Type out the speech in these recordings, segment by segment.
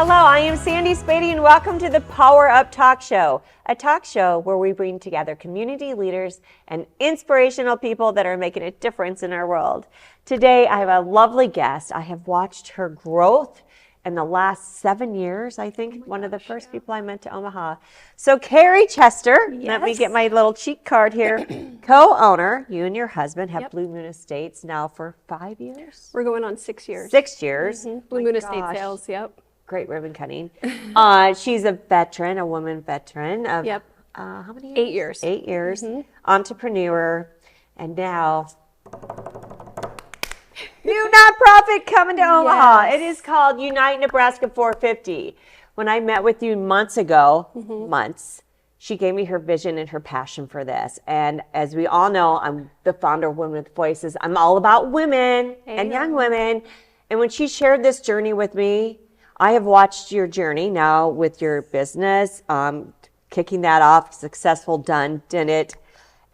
Hello, I am Sandy Spady, and welcome to the Power Up Talk Show, a talk show where we bring together community leaders and inspirational people that are making a difference in our world. Today, I have a lovely guest. I have watched her growth in the last 7 years, I think, one of the first people I met to Omaha. So Kerry Chester, let me get my little cheat card here, co-owner, you and your husband have Blue Moon Estates now for 5 years? We're going on 6 years. 6 years. Blue Moon Estate Sales, Great ribbon cutting. She's a veteran, a woman veteran of how many years? 8 years. 8 years. Entrepreneur, and now new nonprofit coming to Omaha. It is called Unite Nebraska 450. When I met with you months ago, she gave me her vision and her passion for this. And as we all know, I'm the founder of Women with Voices. I'm all about women and young women. And when she shared this journey with me, I have watched your journey now with your business, kicking that off, successful, done, did it.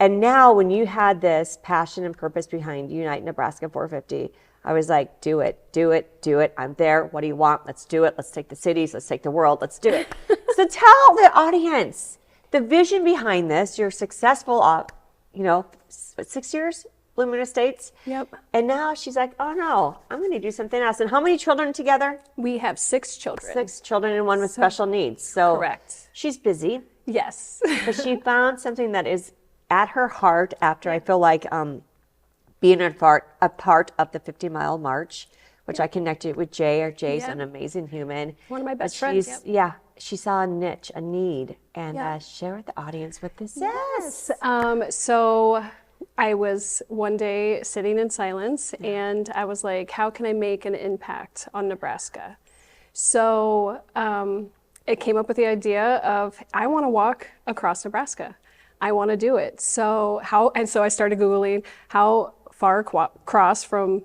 And now when you had this passion and purpose behind Unite Nebraska 450, I was like, do it, do it, do it. I'm there. What do you want? Let's do it. Let's take the cities. Let's take the world. Let's do it. So tell the audience the vision behind this. You're successful, 6 years? Blue Moon Estates. Yep. And now she's like, oh no, I'm going to do something else. And how many children together? We have 6 children. 6 children and one with special needs. So correct. She's busy. Yes. But she found something that is at her heart after I feel like being a part of the 50-mile march, which I connected with Jay, or Jay's an amazing human. One of my best friends. She saw a niche, a need, and share with the audience what this is. So I was one day sitting in silence and I was like, how can I make an impact on Nebraska? So it came up with the idea of, I want to walk across Nebraska. I want to do it. So I started Googling how far across from,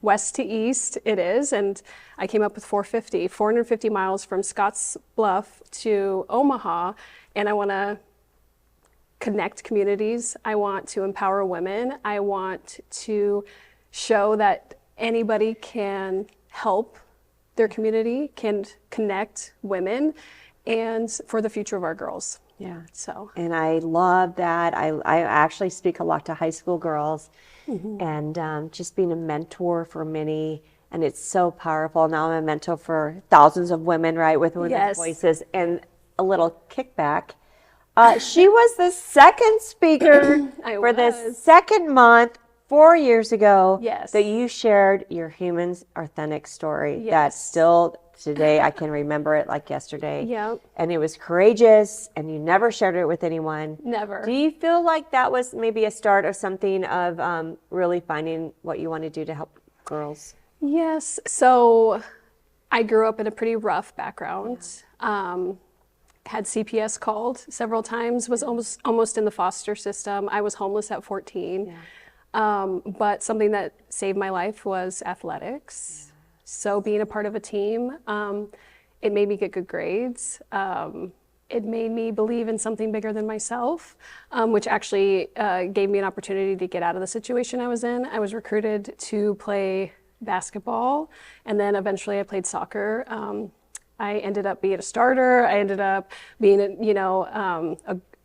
west to east it is. And I came up with 450 miles from Scotts Bluff to Omaha. And I want to connect communities. I want to empower women. I want to show that anybody can help their community, can connect women, and for the future of our girls. Yeah. So. And I love that. I actually speak a lot to high school girls, and just being a mentor for many. And it's so powerful. Now I'm a mentor for thousands of women, right, with Women's Voices. And a little kickback. She was the second speaker for the second month 4 years ago that you shared your Humans Authentic story. That's still today, I can remember it like yesterday. Yep. And it was courageous, and you never shared it with anyone. Never. Do you feel like that was maybe a start of something of really finding what you want to do to help girls? Yes. So I grew up in a pretty rough background. Had CPS called several times, was almost in the foster system. I was homeless at 14. But something that saved my life was athletics. So being a part of a team, it made me get good grades. It made me believe in something bigger than myself, which actually gave me an opportunity to get out of the situation I was in. I was recruited to play basketball, and then eventually I played soccer. I ended up being a starter. I ended up being,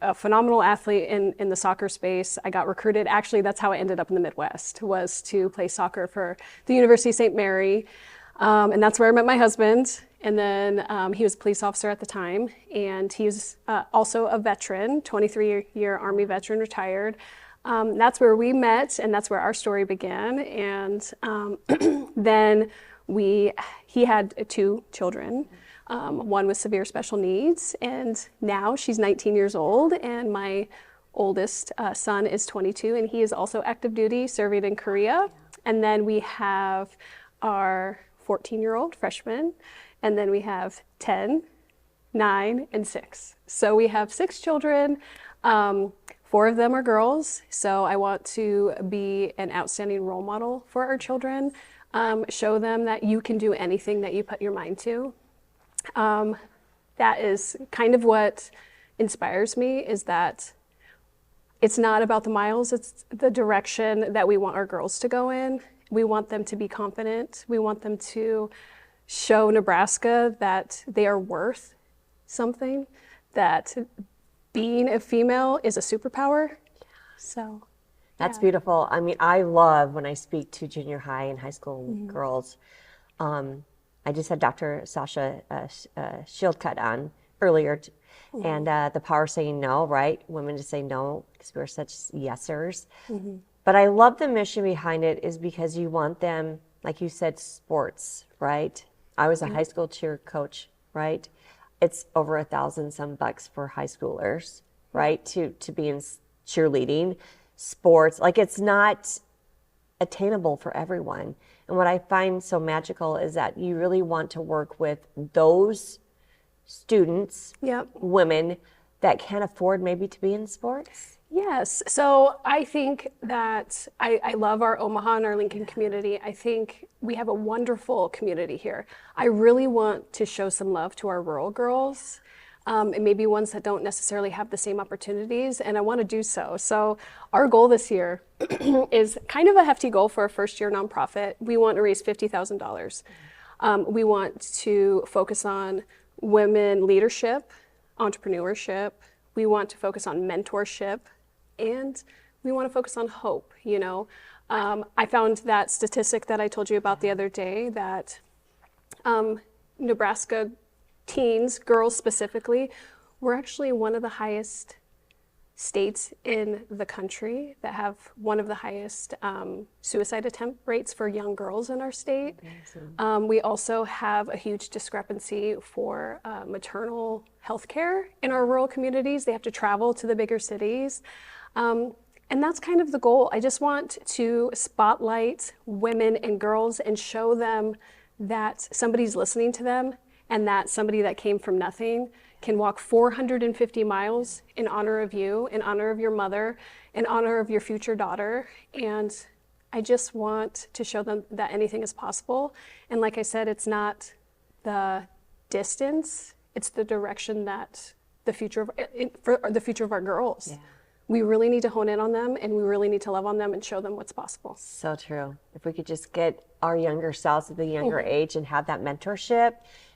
a phenomenal athlete in the soccer space. I got recruited. Actually, that's how I ended up in the Midwest, was to play soccer for the University of St. Mary. And that's where I met my husband. And then he was a police officer at the time. And he's also a veteran, 23-year Army veteran, retired. That's where we met, and that's where our story began. And then he had 2 children. One with severe special needs, and now she's 19 years old, and my oldest son is 22, and he is also active duty, serving in Korea. And then we have our 14-year-old freshman, and then we have 10, 9, and 6. So we have 6 children. 4 of them are girls, so I want to be an outstanding role model for our children, show them that you can do anything that you put your mind to. That is kind of what inspires me, is that it's not about the miles, it's the direction that we want our girls to go in. We want them to be confident. We want them to show Nebraska that they are worth something, that being a female is a superpower. So That's beautiful. I mean, I love when I speak to junior high and high school girls. I just had Dr. Sasha Shieldcut on earlier, and the power of saying no, right? Women to say no because we're such yesers. But I love the mission behind it is because you want them, like you said, sports, right? I was a high school cheer coach, right? It's over $1,000 some bucks for high schoolers, right? To be in cheerleading, sports, like it's not attainable for everyone. And what I find so magical is that you really want to work with those students, women that can't afford maybe to be in sports. Yes. So I think that I love our Omaha and our Lincoln community. I think we have a wonderful community here. I really want to show some love to our rural girls. And maybe ones that don't necessarily have the same opportunities, and I want to do so. So our goal this year is kind of a hefty goal for a first-year nonprofit. We want to raise $50,000. We want to focus on women leadership, entrepreneurship. We want to focus on mentorship, and we want to focus on hope. You know, I found that statistic that I told you about the other day that Nebraska teens, girls specifically, we're actually one of the highest states in the country that have one of the highest suicide attempt rates for young girls in our state. We also have a huge discrepancy for maternal health care in our rural communities. They have to travel to the bigger cities. And that's kind of the goal. I just want to spotlight women and girls and show them that somebody's listening to them, and that somebody that came from nothing can walk 450 miles in honor of you, in honor of your mother, in honor of your future daughter. And I just want to show them that anything is possible. And like I said, it's not the distance, it's the direction that for the future of our girls. Yeah. We really need to hone in on them, and we really need to love on them and show them what's possible. So true. If we could just get our younger selves at the younger age and have that mentorship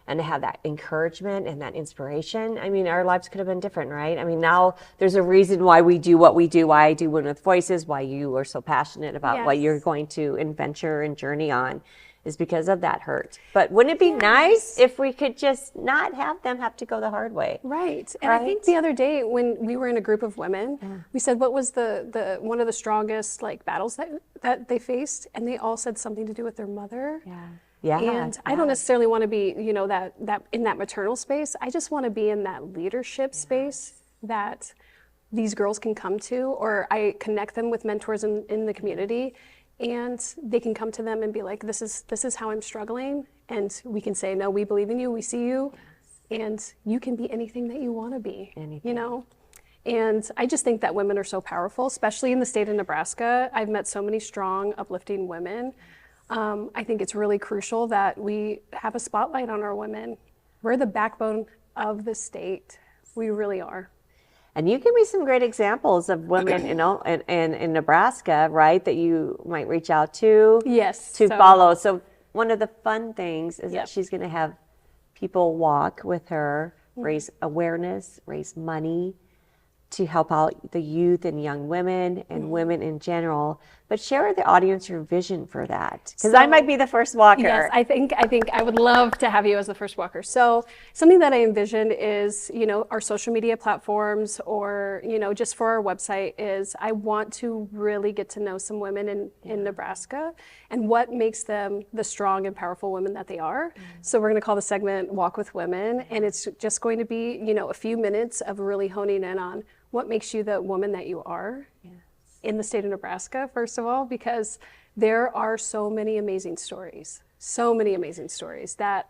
and to have that encouragement and that inspiration, I mean, our lives could have been different, right? I mean, now there's a reason why we do what we do, why I do Women with Voices, why you are so passionate about what you're going to adventure and journey on, is because of that hurt. But wouldn't it be nice if we could just not have them have to go the hard way? Right. And I think the other day when we were in a group of women, we said, what was the one of the strongest like battles that they faced? And they all said something to do with their mother. And I don't necessarily want to be, you know, that in that maternal space. I just want to be in that leadership space that these girls can come to, or I connect them with mentors in the community, and they can come to them and be like, this is how I'm struggling, and we can say, no, we believe in you, we see you, and you can be anything that you want to be. You know. And I just think that women are so powerful, especially in the state of Nebraska. I've met so many strong, uplifting women. I think it's really crucial that we have a spotlight on our women. We're the backbone of the state. We really are. And you give me some great examples of women in Nebraska, right, that you might reach out to follow. So one of the fun things is that she's going to have people walk with her, raise awareness, raise money to help out the youth and young women and women in general. But share with the audience your vision for that, because I might be the first walker. Yes, I think I would love to have you as the first walker. So something that I envisioned is, you know, our social media platforms, or, you know, just for our website, is I want to really get to know some women in Nebraska and what makes them the strong and powerful women that they are. So we're going to call the segment Walk with Women, and it's just going to be, you know, a few minutes of really honing in on what makes you the woman that you are in the state of Nebraska, first of all, because there are so many amazing stories that,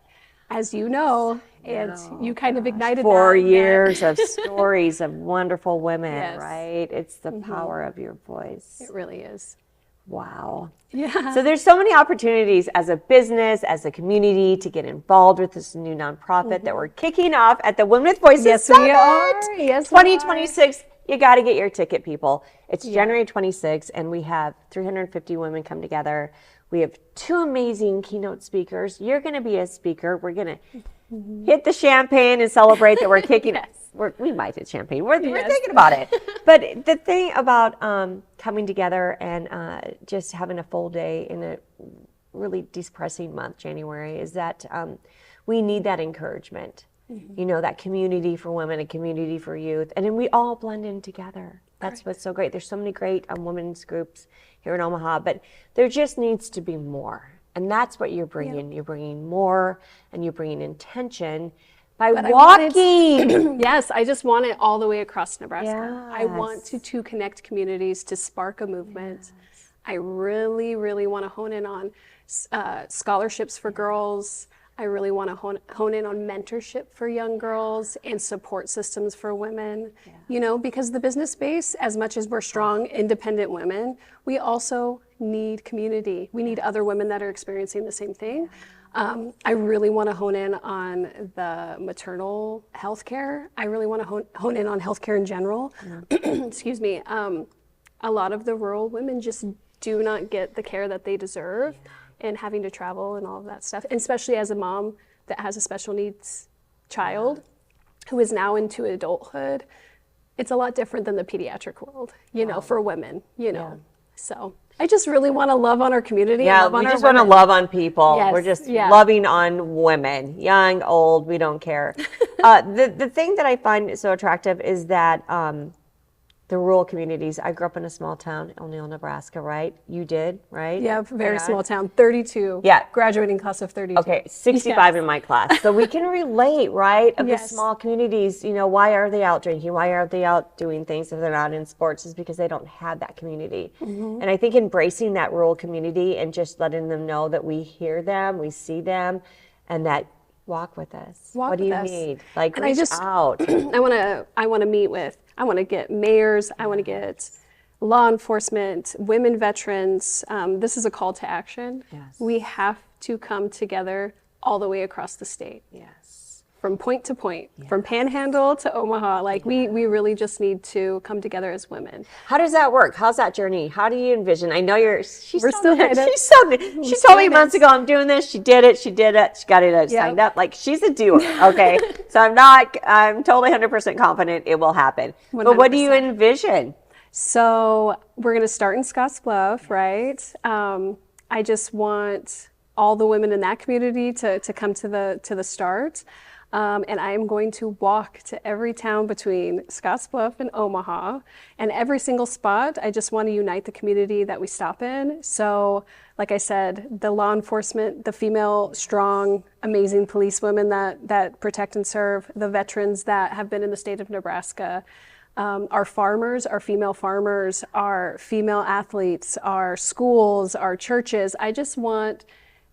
as you know, and you kind of ignited 4 years of stories of wonderful women, right? It's the power of your voice. It really is. Wow. Yeah. So there's so many opportunities as a business, as a community, to get involved with this new nonprofit that we're kicking off at the Women with Voices Summit. We are. Yes, 2026. You got to get your ticket, people. It's January 26th, and we have 350 women come together. We have 2 amazing keynote speakers. You're going to be a speaker. We're going to hit the champagne and celebrate that we're kicking. We might hit champagne. We're thinking about it. But the thing about coming together and just having a full day in a really depressing month, January, is that we need that encouragement. You know, that community for women, a community for youth, and then we all blend in together. That's what's so great. There's so many great women's groups here in Omaha, but there just needs to be more. And that's what you're bringing. You're bringing more, and you're bringing intention by walking. Yes, I just want it all the way across Nebraska. I want to connect communities, to spark a movement. I really, really want to hone in on scholarships for girls. I really want to hone in on mentorship for young girls and support systems for women, you know, because the business space, as much as we're strong, independent women, we also need community. We need other women that are experiencing the same thing. I really want to hone in on the maternal health care. I really want to hone in on healthcare in general. Excuse me. A lot of the rural women just do not get the care that they deserve. And having to travel and all of that stuff, and especially as a mom that has a special needs child who is now into adulthood, it's a lot different than the pediatric world, you know, for women, you know. So I just really want to love on our community. Yeah, love on we our just want to women. love on people. Yes, We're just loving on women, young, old, we don't care. The thing that I find so attractive is that the rural communities. I grew up in a small town, O'Neill, Nebraska, right? You did, right? Yeah, very small town, 32. Yeah. Graduating class of 32. Okay, 65 in my class. So we can relate, right? Of the small communities, you know, why are they out drinking? Why are they out doing things if they're not in sports? Is because they don't have that community. And I think embracing that rural community and just letting them know that we hear them, we see them, and that walk with us. What do you need? Like, and reach out. I want to meet with, I want to get mayors, I want to get law enforcement, women veterans. This is a call to action. We have to come together all the way across the state. From point to point, from Panhandle to Omaha. Like we really just need to come together as women. How does that work? How's that journey? How do you envision? I know We're still headed. She told me months ago I'm doing this. She did it. She got it signed up. Like, she's a doer. Okay. So I'm totally 100% confident it will happen. 100%. But what do you envision? So we're going to start in Scottsbluff, right? I just want all the women in that community to come to the start. And I am going to walk to every town between Scottsbluff and Omaha. And every single spot, I just want to unite the community that we stop in. So, like I said, the law enforcement, the female, strong, amazing policewomen that protect and serve, the veterans that have been in the state of Nebraska, our farmers, our female farmers, our female athletes, our schools, our churches. I just want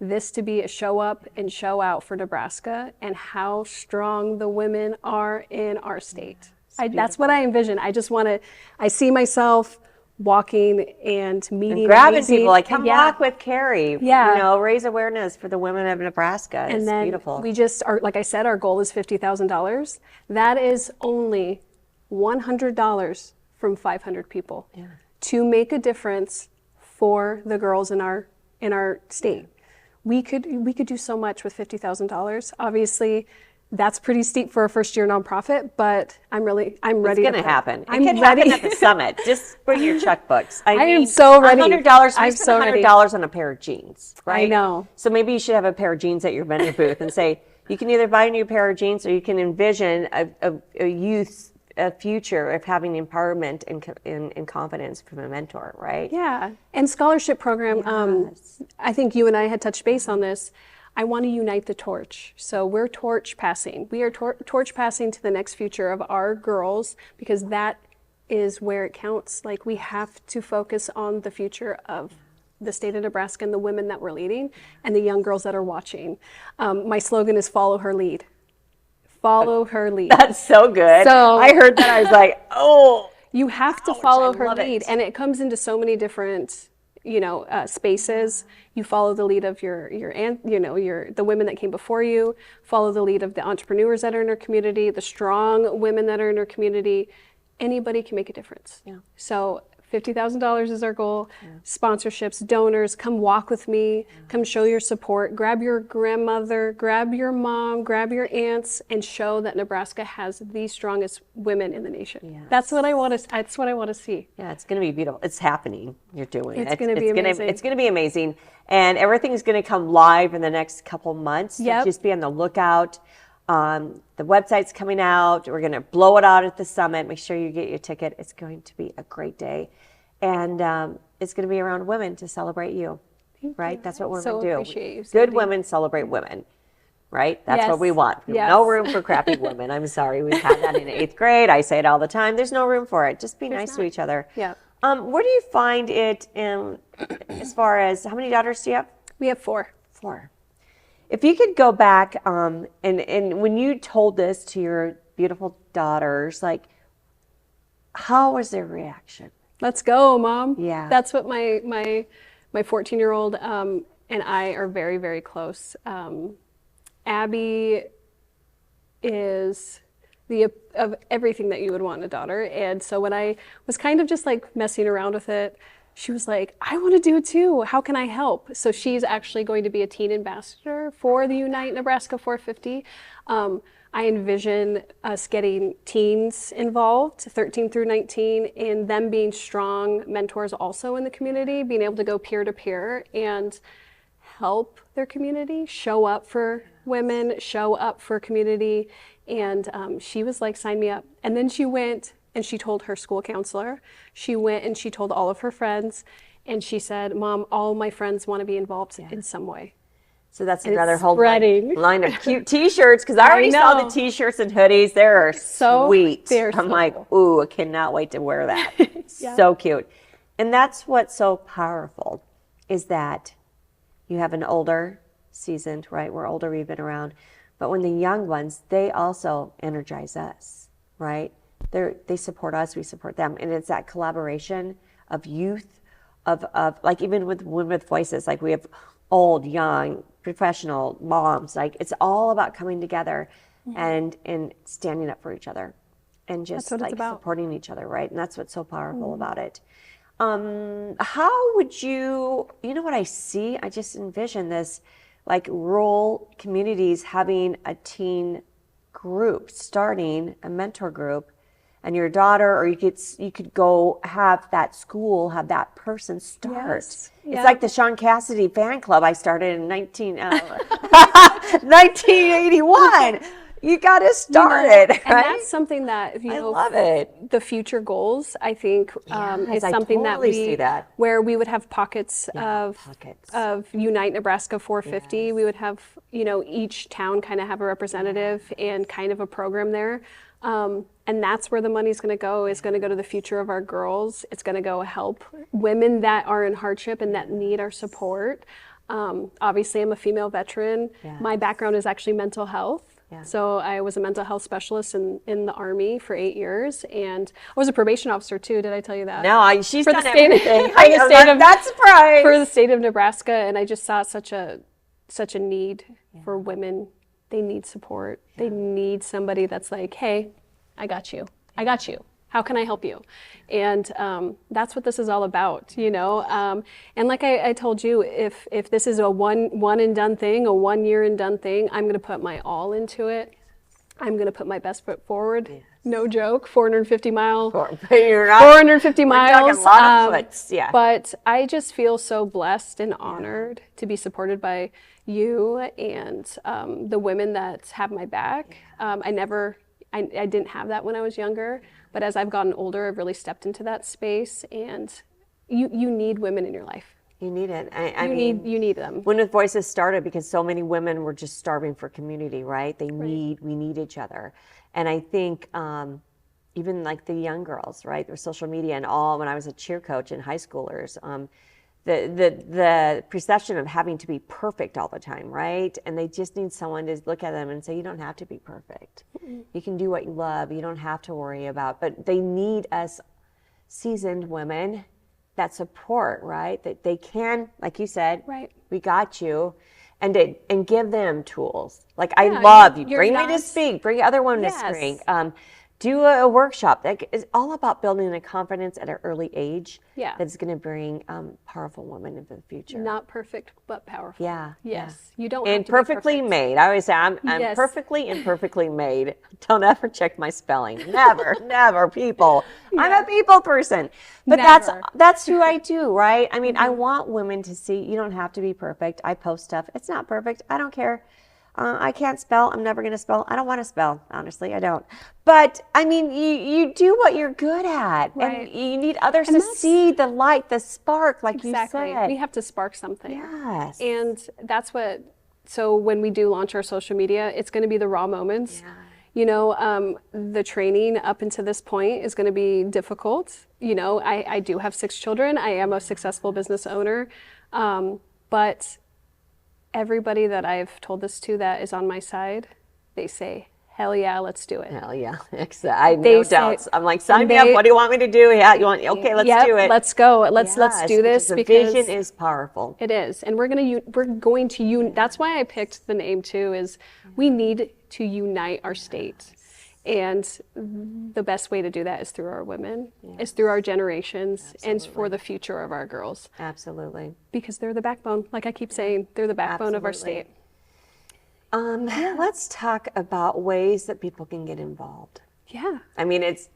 this to be a show up and show out for Nebraska and how strong the women are in our state. That's what I envision. I just want to, I see myself walking and meeting and grabbing people, like, come walk with Kerry. You know, raise awareness for the women of Nebraska. It's beautiful. We just are, like I said, our goal is $50,000. That is only $100 from 500 people to make a difference for the girls in our state. We could do so much with $50,000. Obviously, that's pretty steep for a first-year nonprofit, but I'm ready. It's going to happen. It can happen at the summit. Just bring your checkbooks. I am so ready. $100. I'm so ready. $100 on a pair of jeans, right? I know. So maybe you should have a pair of jeans at your vendor booth and say, you can either buy a new pair of jeans, or you can envision a youth's a future of having empowerment and confidence from a mentor, right? Yeah, and scholarship program. I think you and I had touched base on this. I want to unite the torch. So we're torch passing. We are torch passing to the next future of our girls, because that is where it counts. Like, we have to focus on the future of the state of Nebraska and the women that we're leading and the young girls that are watching. My slogan is follow her lead. Follow her lead. That's so good. So I heard that. I was like, oh. You have to follow her lead. And it comes into so many different, spaces. You follow the lead of your the women that came before you. Follow the lead of the entrepreneurs that are in our community, the strong women that are in our community. Anybody can make a difference. So $50,000 is our goal. Sponsorships, donors, come walk with me, come show your support, grab your grandmother, grab your mom, grab your aunts, and show that Nebraska has the strongest women in the nation. Yes. That's what I want to see. Yeah, it's going to be beautiful. It's happening. You're doing it. It's going to be amazing. It's going to be amazing. And everything's going to come live in the next couple months. So Yep. just be on the lookout. The website's coming out. We're going to blow it out at the summit. Make sure you get your ticket. It's going to be a great day. And it's going to be around women to celebrate you, right? That's what we're So going to do. appreciate you, Good Spady. women celebrate women, right? That's Yes. what we want. Yes. No room for crappy women. I'm sorry. We've had that in 8th grade. I say it all the time. There's no room for it. Just be nice to each other. Yeah. Where do you find it as far as how many daughters do you have? We have 4. 4. If you could go back and when you told this to your beautiful daughters, like, how was their reaction? Let's go, Mom. Yeah. That's what my 14-year-old and I are very, very close. Abby is of everything that you would want in a daughter. And so when I was kind of just like messing around with it, she was like, I want to do it too. How can I help? So she's actually going to be a teen ambassador for the Unite Nebraska 450. I envision us getting teens involved, 13 through 19, and them being strong mentors also in the community, being able to go peer to peer and help their community, show up for women, show up for community. And she was like, sign me up. And then she went and she told her school counselor. She went and she told all of her friends. And she said, Mom, all my friends want to be involved in some way. So that's And another it's whole spreading. line of cute T-shirts, because I already saw the know. T-shirts and hoodies. They're So- sweet. they're I'm so like, cool. ooh, I cannot wait to wear that. Yeah. So cute. And that's what's so powerful, is that you have an older, seasoned, right? We're older, we've been around. But when the young ones, they also energize us, right? They support us, we support them. And it's that collaboration of youth, of like even with Women with Voices, like we have old, young, professional, moms, like it's all about coming together and standing up for each other and just what it's like about. supporting each other, right? And that's what's so powerful about it. How would you know what I see? I just envision this, like rural communities having a teen group, starting a mentor group, and your daughter, or you could go have that school, have that person start. Yes. It's Yeah. like the Sean Cassidy fan club I started in 1981. You got to start it, right? And that's something that, I love it. the future goals, I think, Yes, is I something totally that see that. where we would have pockets pockets. of Unite Nebraska 450. We would have, each town kind of have a representative and kind of a program there. And that's where the money's going to go, is going to go to the future of our girls. It's going to go help women that are in hardship and that need our support. Obviously, I'm a female veteran. Yes. My background is actually mental health. Yeah. So I was a mental health specialist in the Army for 8 years, and I was a probation officer too. Did I tell you that? No, she's For done the state- everything. for the state of- That's surprised. For the state of Nebraska, and I just saw such a need for women. They need support. They need somebody that's like, hey, I got you. I got you. How can I help you? And that's what this is all about, And like I told you, if this is a one and done thing, a 1 year and done thing, I'm going to put my all into it. I'm going to put my best foot forward. Yes. No joke. 450 miles. 450 miles. We're talking a lot of foots, yeah. But I just feel so blessed and honored to be supported by you and the women that have my back. I didn't have that when I was younger, but as I've gotten older, I've really stepped into that space, and you need women in your life. You need it. You need them. Women with Voices started because so many women were just starving for community, right? We need each other. And I think even like the young girls, right? Their social media and all, when I was a cheer coach in high schoolers, the perception of having to be perfect all the time, right? And they just need someone to look at them and say, you don't have to be perfect. You can do what you love. You don't have to worry about, but they need us seasoned women that support, right? That they can, like you said, Right. we got you, and give them tools. Like, I love you. you're Bring me to not- speak. Bring other women Yes. to speak. do a workshop. That is all about building a confidence at an early age. Yeah. That's going to bring powerful women into the future. Not perfect, but powerful. Yeah. Yes. You don't have And to perfectly be perfect. made. I always say I'm Yes. perfectly imperfectly made. Don't ever check my spelling. Never, never, people. I'm a people person. But Never. that's who I do, right? I mean, I want women to see you don't have to be perfect. I post stuff. It's not perfect. I don't care. I can't spell. I'm never going to spell. I don't want to spell. Honestly, I don't. But I mean, you do what you're good at, Right. and you need others to see the light, the spark, like Exactly. you said. We have to spark something. Yes. And that's what, so when we do launch our social media, it's going to be the raw moments. Yeah. You know, the training up until this point is going to be difficult. You know, I do have 6 children. I am a successful business owner. But everybody that I've told this to that is on my side, they say, hell yeah, let's do it. Hell yeah. I They no say- doubts. I'm like, sign me up. What do you want me to do? Yeah, you want? Okay, let's Yep, do it. let's go. Let's Yes, do this the because vision is powerful. it is, and we're going to that's why I picked the name too. Is we need to unite our state, and the best way to do that is through our women, is through our generations, and for the future of our girls, Absolutely. because they're the backbone. Like I keep saying, they're the backbone of our Absolutely. state. Let's talk about ways that people can get involved. Yeah. I mean, it's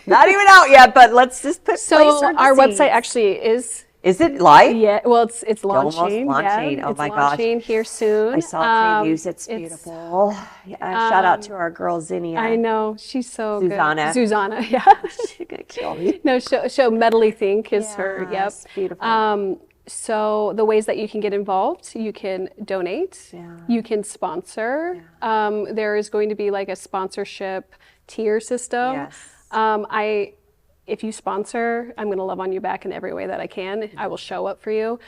not even out yet, but let's just put So place our seeds. website actually is. Is it live? Yeah, well, it's Almost launching. launching. Yeah, Oh it's my gosh. launching here soon. I saw previews. It's it's- beautiful. Shout out to our girl Zinnia. I know she's so Susanna. good. Susanna, yeah. She's gonna kill me. No, show Medley Think is her. Yep. Yes, beautiful. So the ways that you can get involved, you can donate, Yeah. you can sponsor. There is going to be like a sponsorship tier system. Yes. If you sponsor, I'm going to love on you back in every way that I can. I will show up for you.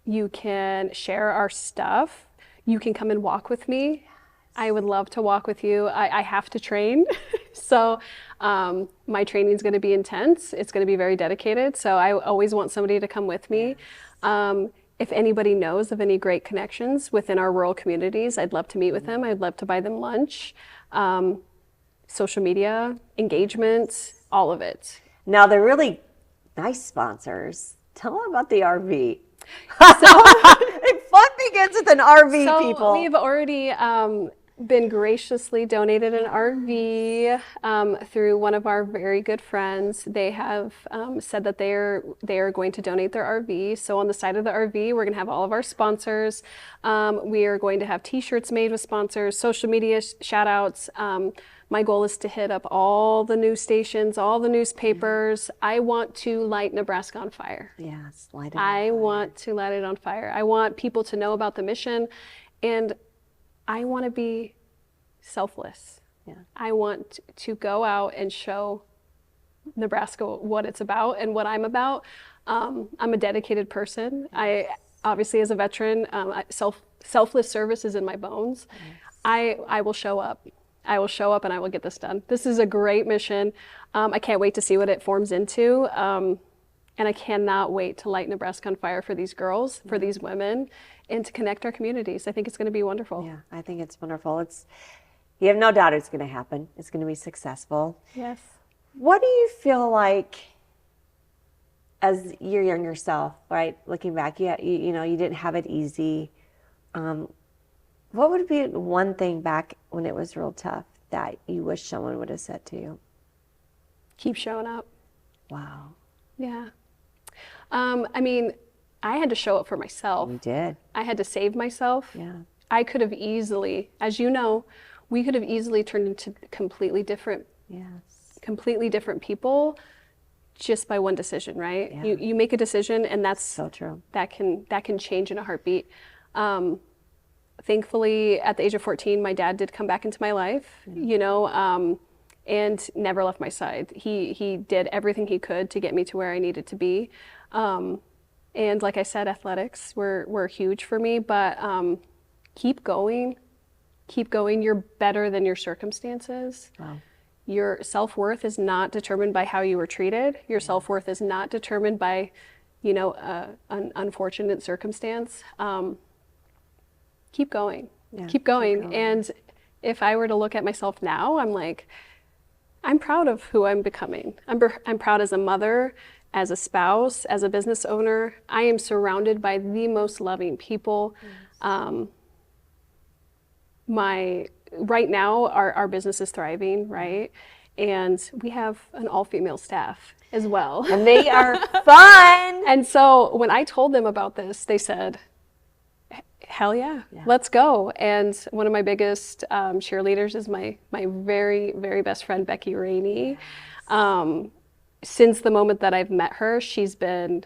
You can share our stuff. You can come and walk with me. I would love to walk with you. I have to train. So my training is going to be intense. It's going to be very dedicated. So I always want somebody to come with me. If anybody knows of any great connections within our rural communities, I'd love to meet with them. I'd love to buy them lunch. Social media, engagement, all of it. Now they're really nice sponsors. Tell them about the RV. Fun begins with an RV, So people. we've already been graciously donated an RV through one of our very good friends. They have said that they are going to donate their RV. So on the side of the RV, we're going to have all of our sponsors. We are going to have T-shirts made with sponsors, social media shout outs. My goal is to hit up all the news stations, all the newspapers. I want to light Nebraska on fire. Yes, light it I up. want to light it on fire. I want people to know about the mission, and I want to be selfless. Yeah. I want to go out and show Nebraska what it's about and what I'm about. I'm a dedicated person. I obviously, as a veteran, selfless service is in my bones. Yes. I will show up. I will show up and I will get this done. This is a great mission. I can't wait to see what it forms into. And I cannot wait to light Nebraska on fire for these girls, for these women, and to connect our communities. I think it's going to be wonderful. Yeah, I think it's wonderful. You have no doubt it's going to happen. It's going to be successful. Yes. What do you feel like as your younger self, right? Looking back, you didn't have it easy. What would be one thing back when it was real tough that you wish someone would have said to you? Keep showing up. Wow. Yeah. I mean, I had to show up for myself. You did. I had to save myself. Yeah. I could have easily, as you know, we could have easily turned into completely different people just by one decision, right? Yeah. You make a decision, and that's So true. That can change in a heartbeat. Thankfully, at the age of 14, my dad did come back into my life, and never left my side. He did everything he could to get me to where I needed to be. And like I said, athletics were huge for me, but keep going. Keep going. You're better than your circumstances. Wow. Your self-worth is not determined by how you were treated. Your self-worth is not determined by, an unfortunate circumstance. Keep going. Yeah, Keep going. And if I were to look at myself now, I'm like, I'm proud of who I'm becoming. I'm proud as a mother, as a spouse, as a business owner. I am surrounded by the most loving people. Right now, our business is thriving, right? And we have an all-female staff as well. And they are fun. And so when I told them about this, they said, hell yeah, let's go. And one of my biggest cheerleaders is my very, very best friend, Becky Rainey. Since the moment that I've met her, she's been,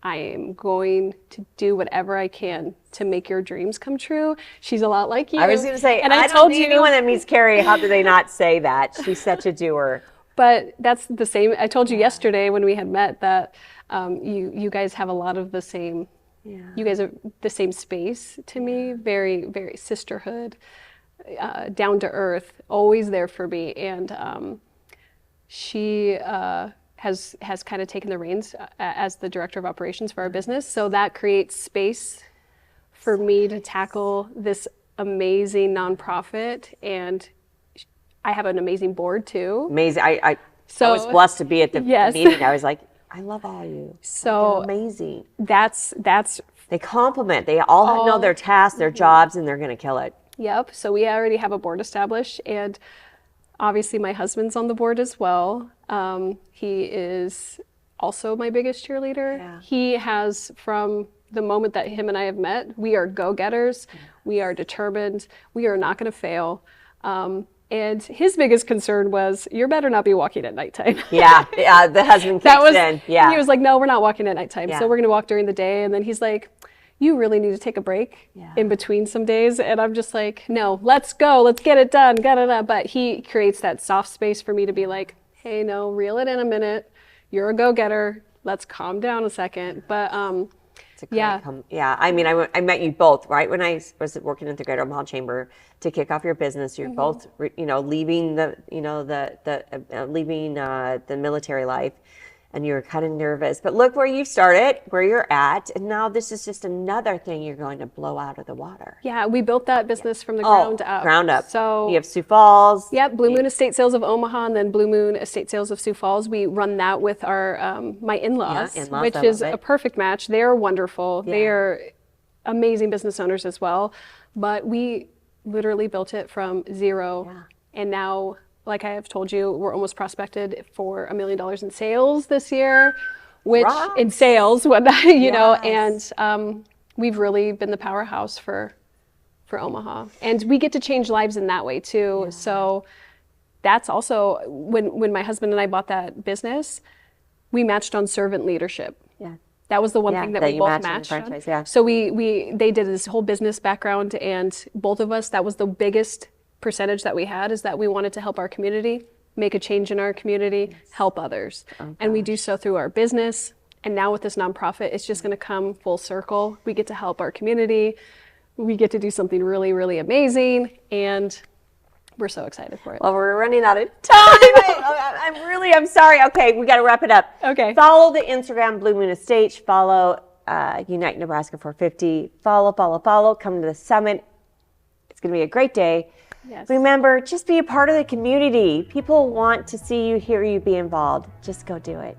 I am going to do whatever I can to make your dreams come true. She's a lot like you. I was going to say, and I told you anyone that meets Kerry, how do they not say that? She's such a doer. But that's the same. I told you yesterday when we had met that you guys have a lot of the same. Yeah. You guys are the same space to me. Very, very sisterhood, down to earth, always there for me. And she has kind of taken the reins as the director of operations for our business. So that creates space for me to tackle this amazing nonprofit. And I have an amazing board too. Amazing. I was blessed to be at the meeting. I was like, I love all you. So they're amazing. That's they complement. They all know their tasks, their jobs, and they're going to kill it. Yep. So we already have a board established, and obviously my husband's on the board as well. He is also my biggest cheerleader. Yeah. He has, from the moment that him and I have met, we are go-getters. Yeah. We are determined. We are not going to fail. And his biggest concern was, you better not be walking at nighttime. Yeah, the husband kicks in. Yeah. He was like, no, we're not walking at nighttime. Yeah. So we're going to walk during the day. And then he's like, you really need to take a break in between some days. And I'm just like, no, let's go. Let's get it done. But he creates that soft space for me to be like, hey, no, reel it in a minute. You're a go-getter. Let's calm down a second. But I mean, I met you both, right? When I was working at the Greater Omaha Chamber to kick off your business, you're both, leaving leaving the military life, and you were kind of nervous. But look where you've started, where you're at, and now this is just another thing you're going to blow out of the water. Yeah, we built that business from the ground up. Ground up. So you have Sioux Falls. Yep, Blue Moon Estate Sales of Omaha, and then Blue Moon Estate Sales of Sioux Falls. We run that with our my in-laws, which is a perfect match. They're wonderful. Yeah. They are amazing business owners as well. But we literally built it from zero, and now, like I have told you, we're almost prospected for $1 million in sales this year, which in sales, and we've really been the powerhouse for Omaha, and we get to change lives in that way too. Yeah. So that's also when my husband and I bought that business, we matched on servant leadership. Yeah. That was the one thing that we both matched on. Yeah. So they did this whole business background, and both of us, that was the biggest percentage that we had, is that we wanted to help our community, make a change in our community, help others. And we do so through our business. And now with this nonprofit, it's just going to come full circle. We get to help our community. We get to do something really, really amazing. And we're so excited for it. Well, we're running out of time. I'm sorry. Okay, we got to wrap it up. Okay. Follow the Instagram Blue Moon Estate. Follow Unite Nebraska 450. Follow. Come to the summit. It's going to be a great day. Yes. Remember, just be a part of the community. People want to see you, hear you, be involved. Just go do it.